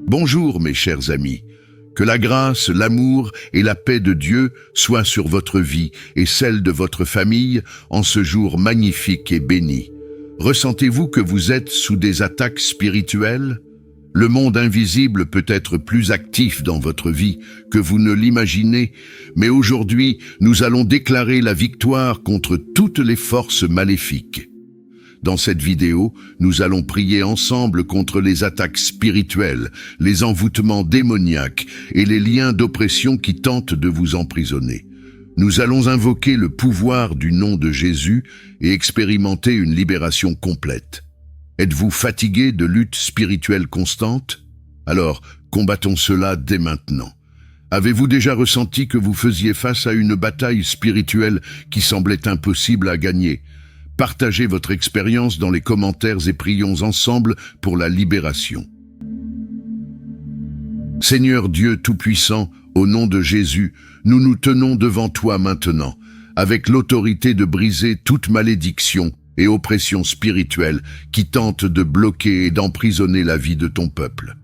Bonjour mes chers amis, que la grâce, l'amour et la paix de Dieu soient sur votre vie et celle de votre famille en ce jour magnifique et béni. Ressentez-vous que vous êtes sous des attaques spirituelles? Le monde invisible peut être plus actif dans votre vie que vous ne l'imaginez, mais aujourd'hui, nous allons déclarer la victoire contre toutes les forces maléfiques. Dans cette vidéo, nous allons prier ensemble contre les attaques spirituelles, les envoûtements démoniaques et les liens d'oppression qui tentent de vous emprisonner. Nous allons invoquer le pouvoir du nom de Jésus et expérimenter une libération complète. Êtes-vous fatigué de luttes spirituelles constantes? Alors, combattons cela dès maintenant. Avez-vous déjà ressenti que vous faisiez face à une bataille spirituelle qui semblait impossible à gagner? Partagez votre expérience dans les commentaires et prions ensemble pour la libération. Seigneur Dieu Tout-Puissant, au nom de Jésus, nous nous tenons devant toi maintenant, avec l'autorité de briser toute malédiction et oppression spirituelle qui tente de bloquer et d'emprisonner la vie de ton peuple.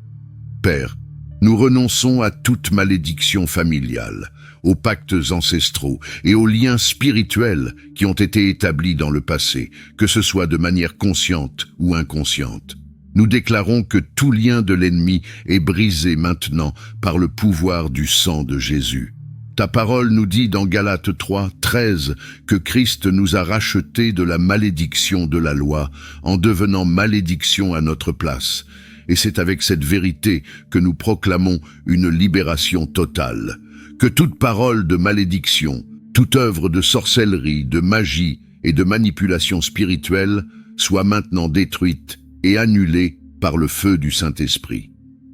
Père, nous renonçons à toute malédiction familiale, aux pactes ancestraux et aux liens spirituels qui ont été établis dans le passé, que ce soit de manière consciente ou inconsciente. Nous déclarons que tout lien de l'ennemi est brisé maintenant par le pouvoir du sang de Jésus. Ta parole nous dit dans Galates 3, 13 que Christ nous a rachetés de la malédiction de la loi en devenant malédiction à notre place. Et c'est avec cette vérité que nous proclamons une libération totale. Que toute parole de malédiction, toute œuvre de sorcellerie, de magie et de manipulation spirituelle soit maintenant détruite et annulée par le feu du Saint-Esprit.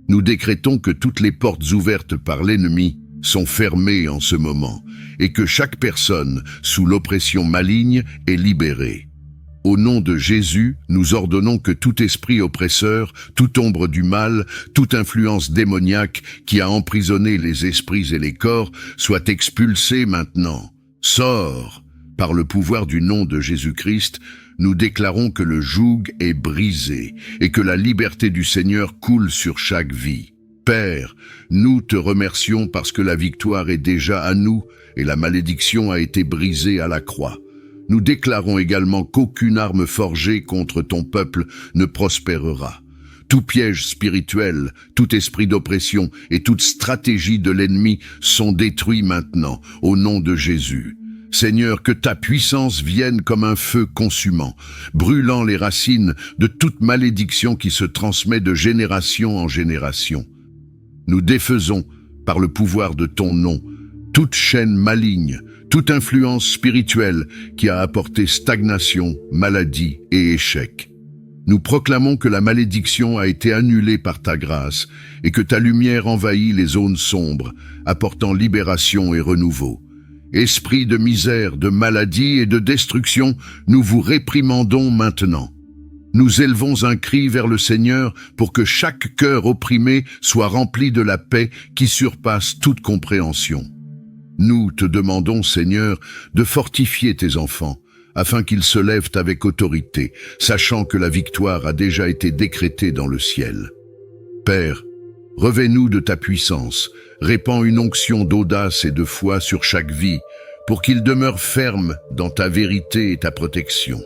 Nous décrétons que toutes les portes ouvertes par l'ennemi sont fermées en ce moment et que chaque personne sous l'oppression maligne est libérée. Au nom de Jésus, nous ordonnons que tout esprit oppresseur, toute ombre du mal, toute influence démoniaque qui a emprisonné les esprits et les corps soit expulsée maintenant. Sors! Par le pouvoir du nom de Jésus-Christ, nous déclarons que le joug est brisé et que la liberté du Seigneur coule sur chaque vie. Père, nous te remercions parce que la victoire est déjà à nous et la malédiction a été brisée à la croix. Nous déclarons également qu'aucune arme forgée contre ton peuple ne prospérera. Tout piège spirituel, tout esprit d'oppression et toute stratégie de l'ennemi sont détruits maintenant, au nom de Jésus. Seigneur, que ta puissance vienne comme un feu consumant, brûlant les racines de toute malédiction qui se transmet de génération en génération. Nous défaisons, par le pouvoir de ton nom, toute chaîne maligne, toute influence spirituelle qui a apporté stagnation, maladie et échec. Nous proclamons que la malédiction a été annulée par ta grâce et que ta lumière envahit les zones sombres, apportant libération et renouveau. Esprit de misère, de maladie et de destruction, nous vous réprimandons maintenant. Nous élevons un cri vers le Seigneur pour que chaque cœur opprimé soit rempli de la paix qui surpasse toute compréhension. Nous te demandons, Seigneur, de fortifier tes enfants, afin qu'ils se lèvent avec autorité, sachant que la victoire a déjà été décrétée dans le ciel. Père, revêt-nous de ta puissance, répands une onction d'audace et de foi sur chaque vie, pour qu'ils demeurent fermes dans ta vérité et ta protection.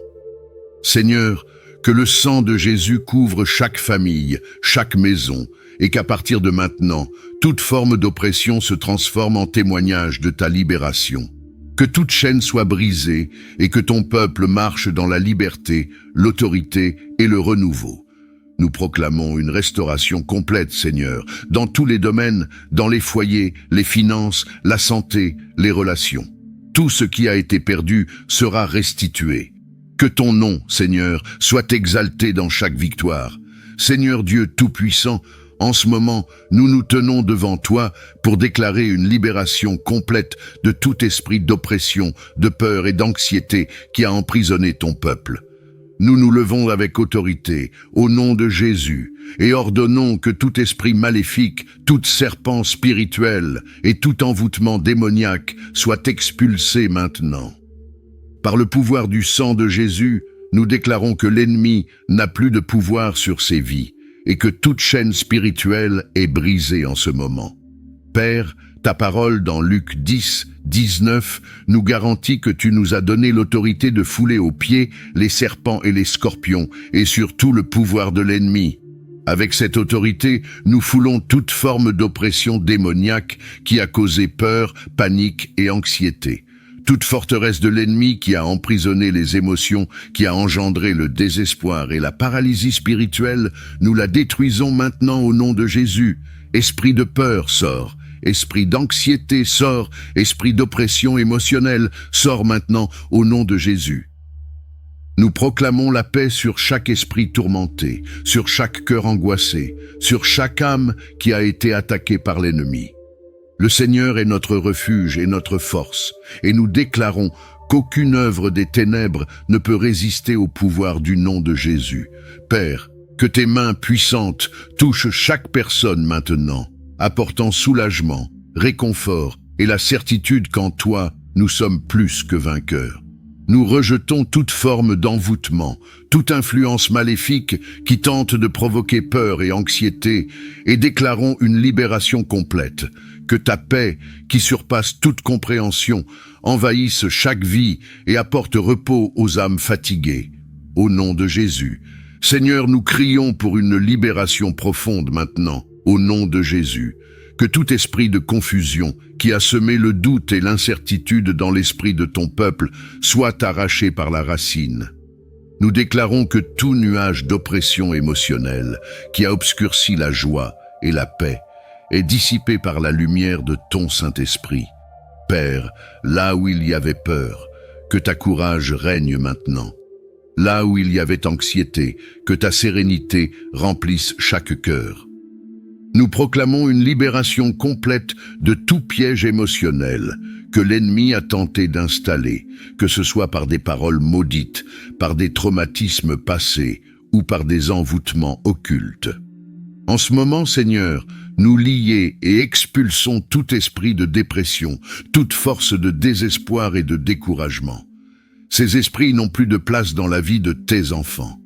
Seigneur, que le sang de Jésus couvre chaque famille, chaque maison, et qu'à partir de maintenant, toute forme d'oppression se transforme en témoignage de ta libération. Que toute chaîne soit brisée et que ton peuple marche dans la liberté, l'autorité et le renouveau. Nous proclamons une restauration complète, Seigneur, dans tous les domaines, dans les foyers, les finances, la santé, les relations. Tout ce qui a été perdu sera restitué. Que ton nom, Seigneur, soit exalté dans chaque victoire. Seigneur Dieu Tout-Puissant, en ce moment, nous nous tenons devant toi pour déclarer une libération complète de tout esprit d'oppression, de peur et d'anxiété qui a emprisonné ton peuple. Nous nous levons avec autorité, au nom de Jésus, et ordonnons que tout esprit maléfique, tout serpent spirituel et tout envoûtement démoniaque soit expulsé maintenant. Par le pouvoir du sang de Jésus, nous déclarons que l'ennemi n'a plus de pouvoir sur ces vies, et que toute chaîne spirituelle est brisée en ce moment. Père, ta parole dans Luc 10, 19 nous garantit que tu nous as donné l'autorité de fouler aux pieds les serpents et les scorpions, et surtout le pouvoir de l'ennemi. Avec cette autorité, nous foulons toute forme d'oppression démoniaque qui a causé peur, panique et anxiété. Toute forteresse de l'ennemi qui a emprisonné les émotions, qui a engendré le désespoir et la paralysie spirituelle, nous la détruisons maintenant au nom de Jésus. Esprit de peur, sort. Esprit d'anxiété, sort. Esprit d'oppression émotionnelle, sort maintenant au nom de Jésus. Nous proclamons la paix sur chaque esprit tourmenté, sur chaque cœur angoissé, sur chaque âme qui a été attaquée par l'ennemi. Le Seigneur est notre refuge et notre force, et nous déclarons qu'aucune œuvre des ténèbres ne peut résister au pouvoir du nom de Jésus. Père, que tes mains puissantes touchent chaque personne maintenant, apportant soulagement, réconfort et la certitude qu'en toi, nous sommes plus que vainqueurs. Nous rejetons toute forme d'envoûtement, toute influence maléfique qui tente de provoquer peur et anxiété, et déclarons une libération complète. Que ta paix, qui surpasse toute compréhension, envahisse chaque vie et apporte repos aux âmes fatiguées. Au nom de Jésus. Seigneur, nous crions pour une libération profonde maintenant, au nom de Jésus. Que tout esprit de confusion qui a semé le doute et l'incertitude dans l'esprit de ton peuple soit arraché par la racine. Nous déclarons que tout nuage d'oppression émotionnelle qui a obscurci la joie et la paix est dissipé par la lumière de ton Saint-Esprit. Père, là où il y avait peur, que ta courage règne maintenant. Là où il y avait anxiété, que ta sérénité remplisse chaque cœur. Nous proclamons une libération complète de tout piège émotionnel que l'ennemi a tenté d'installer, que ce soit par des paroles maudites, par des traumatismes passés ou par des envoûtements occultes. En ce moment, Seigneur, nous lions et expulsons tout esprit de dépression, toute force de désespoir et de découragement. Ces esprits n'ont plus de place dans la vie de tes enfants.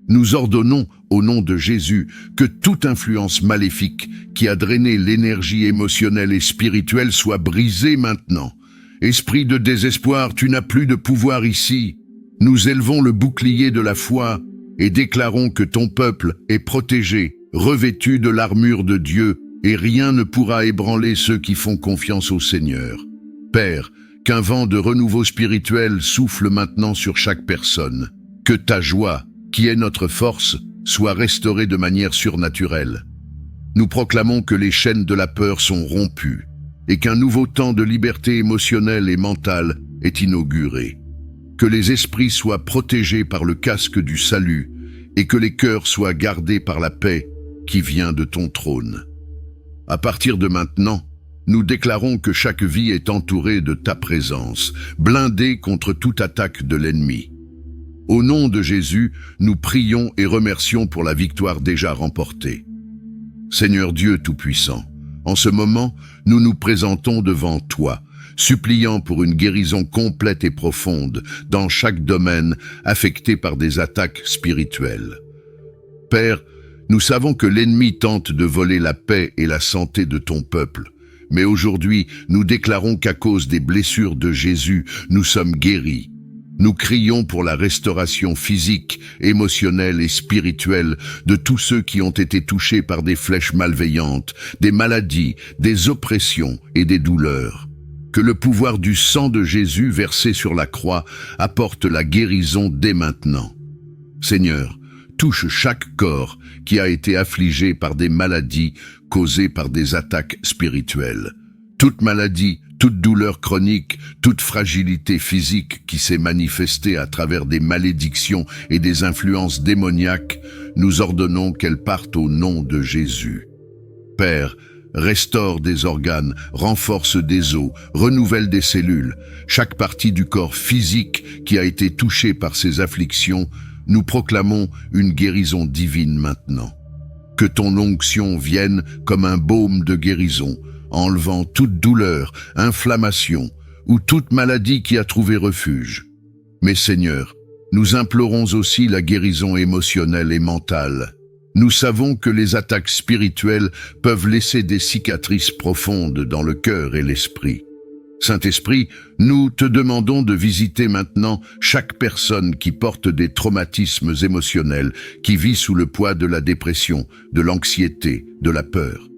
Nous ordonnons, au nom de Jésus, que toute influence maléfique qui a drainé l'énergie émotionnelle et spirituelle soit brisée maintenant. Esprit de désespoir, tu n'as plus de pouvoir ici. Nous élevons le bouclier de la foi et déclarons que ton peuple est protégé, revêtu de l'armure de Dieu, et rien ne pourra ébranler ceux qui font confiance au Seigneur. Père, qu'un vent de renouveau spirituel souffle maintenant sur chaque personne. Que ta joie, qui est notre force, soit restaurée de manière surnaturelle. Nous proclamons que les chaînes de la peur sont rompues et qu'un nouveau temps de liberté émotionnelle et mentale est inauguré. Que les esprits soient protégés par le casque du salut et que les cœurs soient gardés par la paix qui vient de ton trône. À partir de maintenant, nous déclarons que chaque vie est entourée de ta présence, blindée contre toute attaque de l'ennemi. Au nom de Jésus, nous prions et remercions pour la victoire déjà remportée. Seigneur Dieu Tout-Puissant, en ce moment, nous nous présentons devant toi, suppliant pour une guérison complète et profonde dans chaque domaine affecté par des attaques spirituelles. Père, nous savons que l'ennemi tente de voler la paix et la santé de ton peuple, mais aujourd'hui, nous déclarons qu'à cause des blessures de Jésus, nous sommes guéris. Nous crions pour la restauration physique, émotionnelle et spirituelle de tous ceux qui ont été touchés par des flèches malveillantes, des maladies, des oppressions et des douleurs. Que le pouvoir du sang de Jésus versé sur la croix apporte la guérison dès maintenant. Seigneur, touche chaque corps qui a été affligé par des maladies causées par des attaques spirituelles. Toute maladie, toute douleur chronique, toute fragilité physique qui s'est manifestée à travers des malédictions et des influences démoniaques, nous ordonnons qu'elle parte au nom de Jésus. Père, restaure des organes, renforce des os, renouvelle des cellules. Chaque partie du corps physique qui a été touchée par ces afflictions, nous proclamons une guérison divine maintenant. Que ton onction vienne comme un baume de guérison, enlevant toute douleur, inflammation ou toute maladie qui a trouvé refuge. Mais Seigneur, nous implorons aussi la guérison émotionnelle et mentale. Nous savons que les attaques spirituelles peuvent laisser des cicatrices profondes dans le cœur et l'esprit. Saint-Esprit, nous te demandons de visiter maintenant chaque personne qui porte des traumatismes émotionnels, qui vit sous le poids de la dépression, de l'anxiété, de la peur.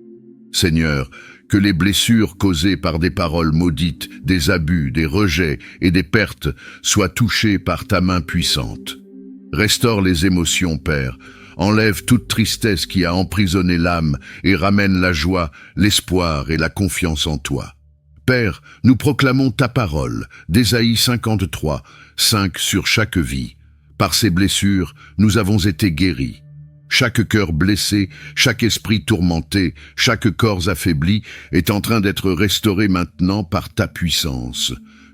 Seigneur, que les blessures causées par des paroles maudites, des abus, des rejets et des pertes soient touchées par ta main puissante. Restaure les émotions, Père. Enlève toute tristesse qui a emprisonné l'âme et ramène la joie, l'espoir et la confiance en toi. Père, nous proclamons ta parole, d'Ésaïe 53, 5 sur chaque vie. Par ces blessures, nous avons été guéris. Chaque cœur blessé, chaque esprit tourmenté, chaque corps affaibli est en train d'être restauré maintenant par ta puissance.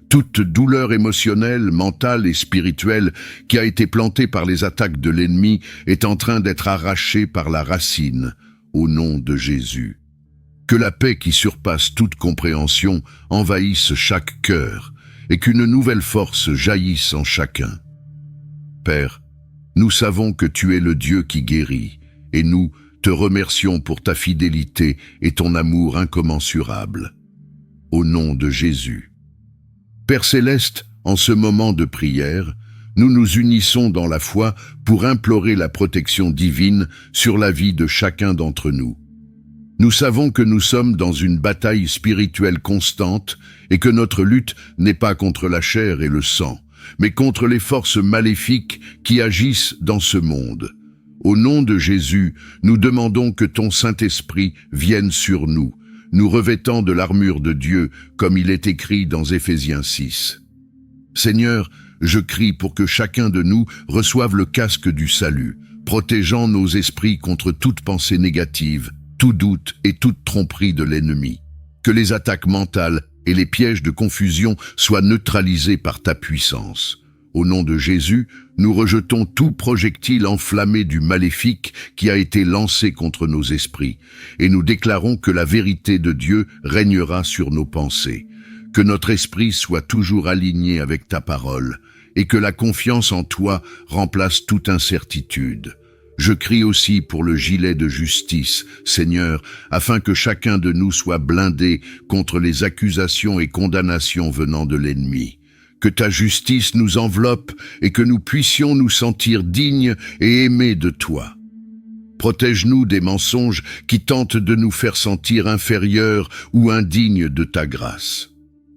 Toute douleur émotionnelle, mentale et spirituelle qui a été plantée par les attaques de l'ennemi est en train d'être arrachée par la racine, au nom de Jésus. Que la paix qui surpasse toute compréhension envahisse chaque cœur et qu'une nouvelle force jaillisse en chacun. Père, nous savons que tu es le Dieu qui guérit et nous te remercions pour ta fidélité et ton amour incommensurable. Au nom de Jésus. Père céleste, en ce moment de prière, nous nous unissons dans la foi pour implorer la protection divine sur la vie de chacun d'entre nous. Nous savons que nous sommes dans une bataille spirituelle constante et que notre lutte n'est pas contre la chair et le sang, mais contre les forces maléfiques qui agissent dans ce monde. Au nom de Jésus, nous demandons que ton Saint-Esprit vienne sur nous, nous revêtant de l'armure de Dieu, comme il est écrit dans Éphésiens 6. Seigneur, je crie pour que chacun de nous reçoive le casque du salut, protégeant nos esprits contre toute pensée négative, tout doute et toute tromperie de l'ennemi. Que les attaques mentales et les pièges de confusion soient neutralisés par ta puissance. Au nom de Jésus, nous rejetons tout projectile enflammé du maléfique qui a été lancé contre nos esprits, et nous déclarons que la vérité de Dieu régnera sur nos pensées. Que notre esprit soit toujours aligné avec ta parole, et que la confiance en toi remplace toute incertitude. Je crie aussi pour le gilet de justice, Seigneur, afin que chacun de nous soit blindé contre les accusations et condamnations venant de l'ennemi. Que ta justice nous enveloppe et que nous puissions nous sentir dignes et aimés de toi. Protège-nous des mensonges qui tentent de nous faire sentir inférieurs ou indignes de ta grâce.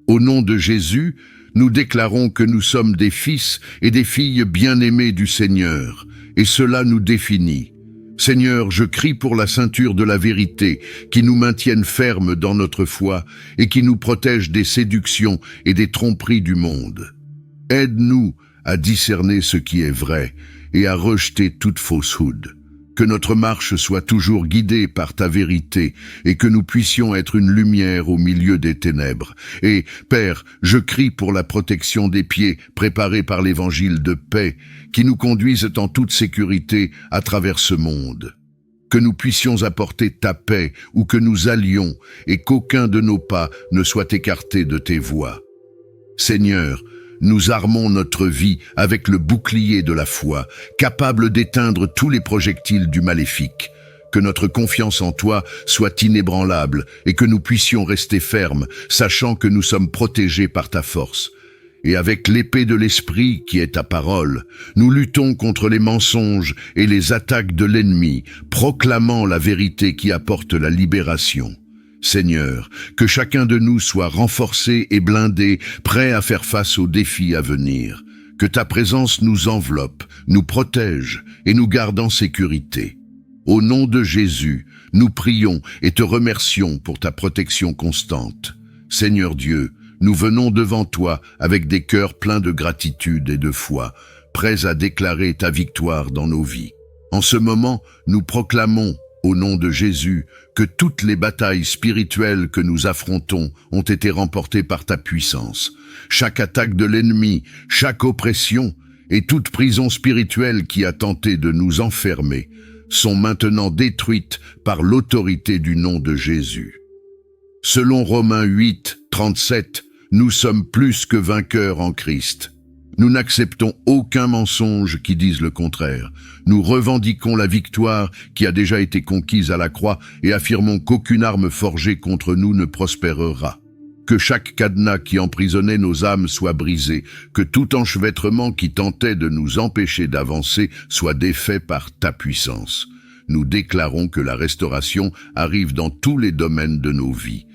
Au nom de Jésus, nous déclarons que nous sommes des fils et des filles bien-aimés du Seigneur, et cela nous définit. Seigneur, je crie pour la ceinture de la vérité qui nous maintienne fermes dans notre foi et qui nous protège des séductions et des tromperies du monde. Aide-nous à discerner ce qui est vrai et à rejeter toute faussehood. Que notre marche soit toujours guidée par ta vérité et que nous puissions être une lumière au milieu des ténèbres. Et, Père, je crie pour la protection des pieds préparés par l'évangile de paix qui nous conduisent en toute sécurité à travers ce monde. Que nous puissions apporter ta paix où que nous allions et qu'aucun de nos pas ne soit écarté de tes voies. Seigneur, nous armons notre vie avec le bouclier de la foi, capable d'éteindre tous les projectiles du maléfique. Que notre confiance en toi soit inébranlable et que nous puissions rester fermes, sachant que nous sommes protégés par ta force. Et avec l'épée de l'esprit qui est ta parole, nous luttons contre les mensonges et les attaques de l'ennemi, proclamant la vérité qui apporte la libération. Seigneur, que chacun de nous soit renforcé et blindé, prêt à faire face aux défis à venir. Que ta présence nous enveloppe, nous protège et nous garde en sécurité. Au nom de Jésus, nous prions et te remercions pour ta protection constante. Seigneur Dieu, nous venons devant toi avec des cœurs pleins de gratitude et de foi, prêts à déclarer ta victoire dans nos vies. En ce moment, nous proclamons, au nom de Jésus, que toutes les batailles spirituelles que nous affrontons ont été remportées par ta puissance. Chaque attaque de l'ennemi, chaque oppression et toute prison spirituelle qui a tenté de nous enfermer sont maintenant détruites par l'autorité du nom de Jésus. Selon Romains 8, 37, nous sommes plus que vainqueurs en Christ. Nous n'acceptons aucun mensonge qui dise le contraire. Nous revendiquons la victoire qui a déjà été conquise à la croix et affirmons qu'aucune arme forgée contre nous ne prospérera. Que chaque cadenas qui emprisonnait nos âmes soit brisé, que tout enchevêtrement qui tentait de nous empêcher d'avancer soit défait par ta puissance. Nous déclarons que la restauration arrive dans tous les domaines de nos vies.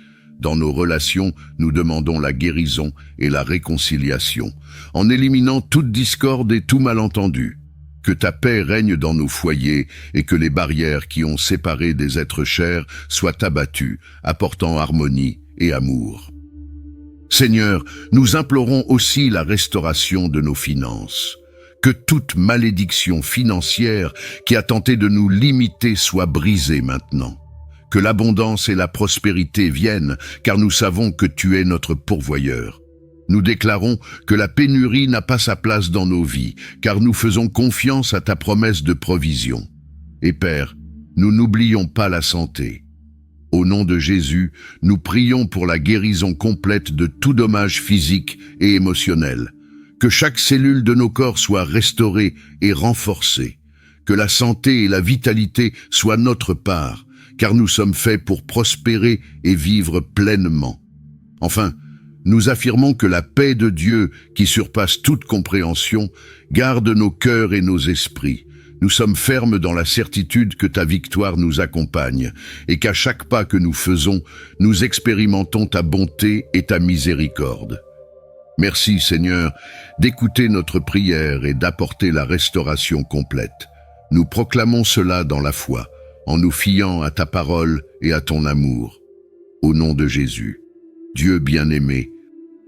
Dans nos relations, nous demandons la guérison et la réconciliation, en éliminant toute discorde et tout malentendu. Que ta paix règne dans nos foyers et que les barrières qui ont séparé des êtres chers soient abattues, apportant harmonie et amour. Seigneur, nous implorons aussi la restauration de nos finances. Que toute malédiction financière qui a tenté de nous limiter soit brisée maintenant. Que l'abondance et la prospérité viennent, car nous savons que tu es notre pourvoyeur. Nous déclarons que la pénurie n'a pas sa place dans nos vies, car nous faisons confiance à ta promesse de provision. Et Père, nous n'oublions pas la santé. Au nom de Jésus, nous prions pour la guérison complète de tout dommage physique et émotionnel. Que chaque cellule de nos corps soit restaurée et renforcée. Que la santé et la vitalité soient notre part, car nous sommes faits pour prospérer et vivre pleinement. Enfin, nous affirmons que la paix de Dieu, qui surpasse toute compréhension, garde nos cœurs et nos esprits. Nous sommes fermes dans la certitude que ta victoire nous accompagne et qu'à chaque pas que nous faisons, nous expérimentons ta bonté et ta miséricorde. Merci Seigneur d'écouter notre prière et d'apporter la restauration complète. Nous proclamons cela dans la foi, en nous fiant à ta parole et à ton amour. Au nom de Jésus, Dieu bien-aimé,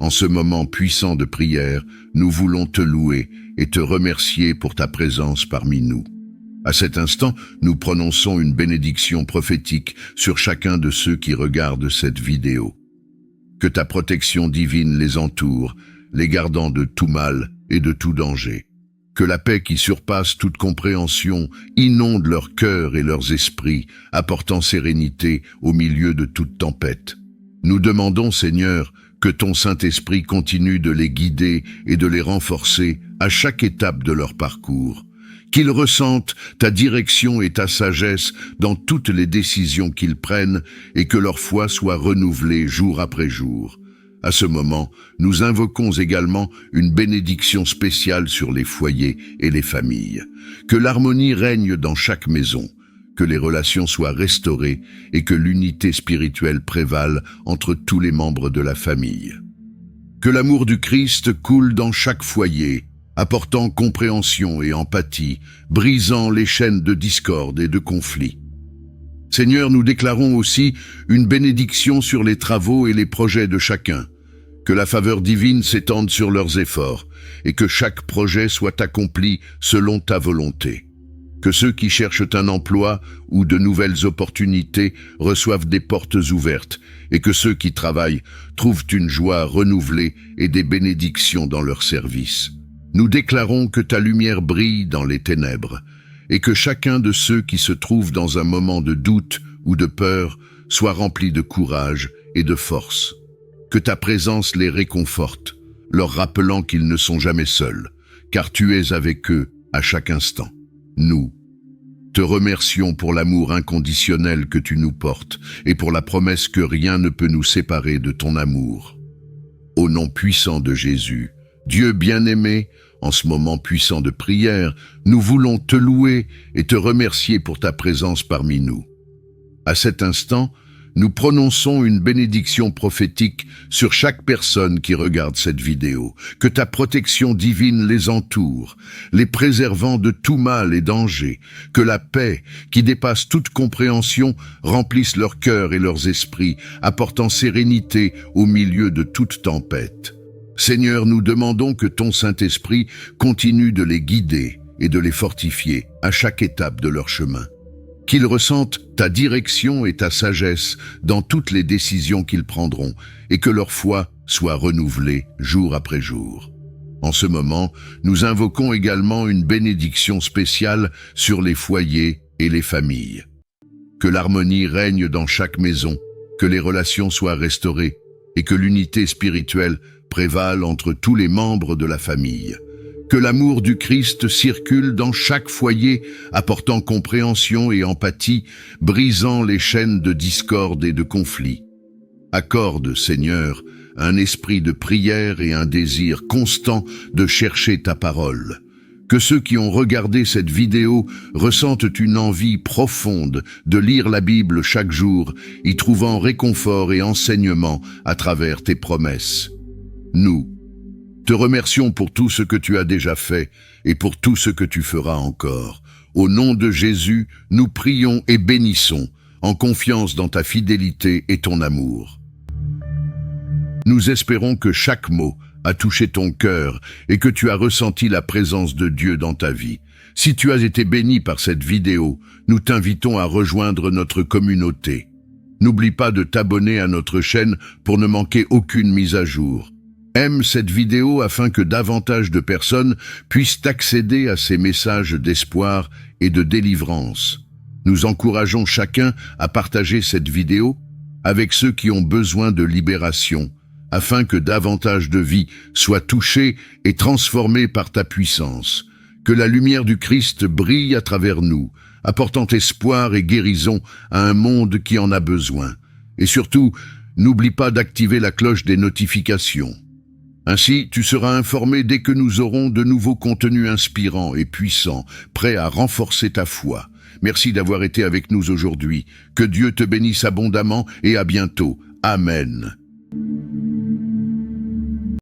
en ce moment puissant de prière, nous voulons te louer et te remercier pour ta présence parmi nous. À cet instant, nous prononçons une bénédiction prophétique sur chacun de ceux qui regardent cette vidéo. Que ta protection divine les entoure, les gardant de tout mal et de tout danger. Que la paix qui surpasse toute compréhension inonde leurs cœurs et leurs esprits, apportant sérénité au milieu de toute tempête. Nous demandons, Seigneur, que ton Saint-Esprit continue de les guider et de les renforcer à chaque étape de leur parcours. Qu'ils ressentent ta direction et ta sagesse dans toutes les décisions qu'ils prennent et que leur foi soit renouvelée jour après jour. À ce moment, nous invoquons également une bénédiction spéciale sur les foyers et les familles. Que l'harmonie règne dans chaque maison, que les relations soient restaurées et que l'unité spirituelle prévale entre tous les membres de la famille. Que l'amour du Christ coule dans chaque foyer, apportant compréhension et empathie, brisant les chaînes de discorde et de conflit. Seigneur, nous déclarons aussi une bénédiction sur les travaux et les projets de chacun. Que la faveur divine s'étende sur leurs efforts et que chaque projet soit accompli selon ta volonté. Que ceux qui cherchent un emploi ou de nouvelles opportunités reçoivent des portes ouvertes et que ceux qui travaillent trouvent une joie renouvelée et des bénédictions dans leur service. Nous déclarons que ta lumière brille dans les ténèbres et que chacun de ceux qui se trouvent dans un moment de doute ou de peur soit rempli de courage et de force. Que ta présence les réconforte, leur rappelant qu'ils ne sont jamais seuls, car tu es avec eux à chaque instant. Nous te remercions pour l'amour inconditionnel que tu nous portes et pour la promesse que rien ne peut nous séparer de ton amour. Au nom puissant de Jésus, Dieu bien-aimé, en ce moment puissant de prière, nous voulons te louer et te remercier pour ta présence parmi nous. À cet instant, nous prononçons une bénédiction prophétique sur chaque personne qui regarde cette vidéo. Que ta protection divine les entoure, les préservant de tout mal et danger. Que la paix, qui dépasse toute compréhension, remplisse leurs cœurs et leurs esprits, apportant sérénité au milieu de toute tempête. Seigneur, nous demandons que ton Saint-Esprit continue de les guider et de les fortifier à chaque étape de leur chemin. Qu'ils ressentent ta direction et ta sagesse dans toutes les décisions qu'ils prendront et que leur foi soit renouvelée jour après jour. En ce moment, nous invoquons également une bénédiction spéciale sur les foyers et les familles. Que l'harmonie règne dans chaque maison, que les relations soient restaurées et que l'unité spirituelle prévale entre tous les membres de la famille. Que l'amour du Christ circule dans chaque foyer, apportant compréhension et empathie, brisant les chaînes de discorde et de conflit. Accorde, Seigneur, un esprit de prière et un désir constant de chercher ta parole. Que ceux qui ont regardé cette vidéo ressentent une envie profonde de lire la Bible chaque jour, y trouvant réconfort et enseignement à travers tes promesses. Nous te remercions pour tout ce que tu as déjà fait et pour tout ce que tu feras encore. Au nom de Jésus, nous prions et bénissons, en confiance dans ta fidélité et ton amour. Nous espérons que chaque mot a touché ton cœur et que tu as ressenti la présence de Dieu dans ta vie. Si tu as été béni par cette vidéo, nous t'invitons à rejoindre notre communauté. N'oublie pas de t'abonner à notre chaîne pour ne manquer aucune mise à jour. Aime cette vidéo afin que davantage de personnes puissent accéder à ces messages d'espoir et de délivrance. Nous encourageons chacun à partager cette vidéo avec ceux qui ont besoin de libération, afin que davantage de vies soient touchées et transformées par ta puissance. Que la lumière du Christ brille à travers nous, apportant espoir et guérison à un monde qui en a besoin. Et surtout, n'oublie pas d'activer la cloche des notifications. Ainsi, tu seras informé dès que nous aurons de nouveaux contenus inspirants et puissants, prêts à renforcer ta foi. Merci d'avoir été avec nous aujourd'hui. Que Dieu te bénisse abondamment et à bientôt. Amen.